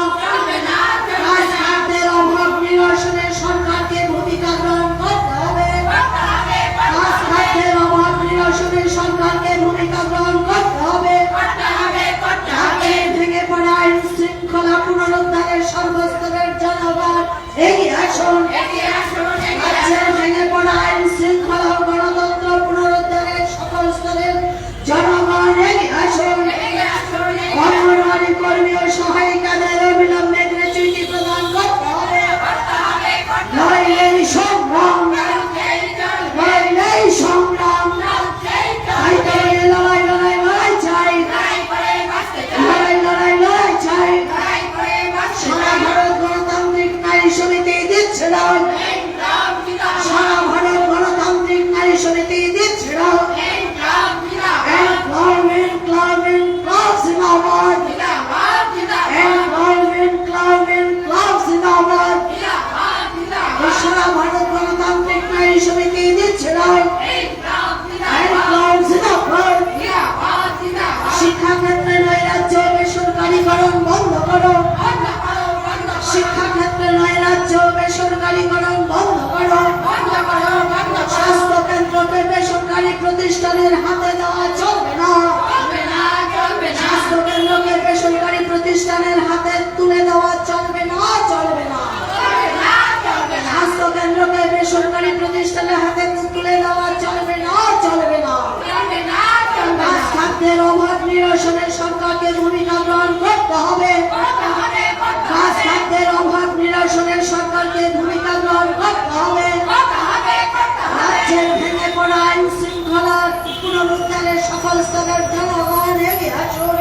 খাদ্যের অভাব নিরসনে সরকারকে ভূমিকা গ্রহণ করতে হবে, খাদ্যের অভাব নিরসনে সরকারকে ভূমিকা গ্রহণ করতে হবে। ভেঙে পড়া আইন শৃঙ্খলা পুনরুদ্ধারের সর্বস্তরের জনগণ এগিয়ে আসুন। রাজ্যের ভেঙে পড়া আইন শৃঙ্খলা ও গণতন্ত্র পুনরুদ্ধারের সকল স্তরের জনগণ এগিয়ে আসুন। অঙ্গনওয়াড়ি কর্মী ও সহায়িকাদের অবিলম্বে গ্র্যাচুইটি প্রদান করতে হবে। নইলে এই সংগ্রাম, নইলে এই সংগ্রাম, তাই তো এই লড়াই লড়াই লড়াই চাই, লড়াই লড়াই লড়াই চাই। সারা ভারত গণতান্ত্রিক নারী সমিতি দিচ্ছে ডাক, সারা ভারত গণতান্ত্রিক নারী সমিতি দিচ্ছে ডাক। ইনকলাব, ইনকলাব, ইনকলাব জিন্দাবাদ, ইনকলাব, ইনকলাব, ইনকলাব জিন্দাবাদ। সারা ভারত গণতান্ত্রিক নারী সমিতি দিচ্ছে ডাক, ইনকলাব জিন্দাবাদ। শিক্ষাক্ষেত্রে নৈরাজ্য বেসরকারীকরণ বন্ধ করো, শিক্ষাক্ষেত্রে নৈরাজ্য বেসরকারীকরণ বন্ধ করো। স্বাস্থ্য কেন্দ্রকে বেসরকারি প্রতিষ্ঠানের হাতে দেওয়া চলবে না, স্বাস্থ্য কেন্দ্রকে বেসরকারি প্রতিষ্ঠানের হাতে তুলে দেওয়া চলবে না, চলবে না। স্বাস্থ্য কেন্দ্রকে বেসরকারি প্রতিষ্ঠানের হাতে তুলে দেওয়া চলবে না, চলবে না। খাদ্যের অভাব নিরসনে সরকারকে ভূমিকা গ্রহণ করতে হবে, খাদ্যের অভাব নিরসনে সরকারকে ভূমিকা গ্রহণ করতে হবে। রাজ্যের ভেঙে পড়া আইন শৃঙ্খলা পুনরুদ্ধারের সকল স্তরের জনগণ এগিয়ে আসুন।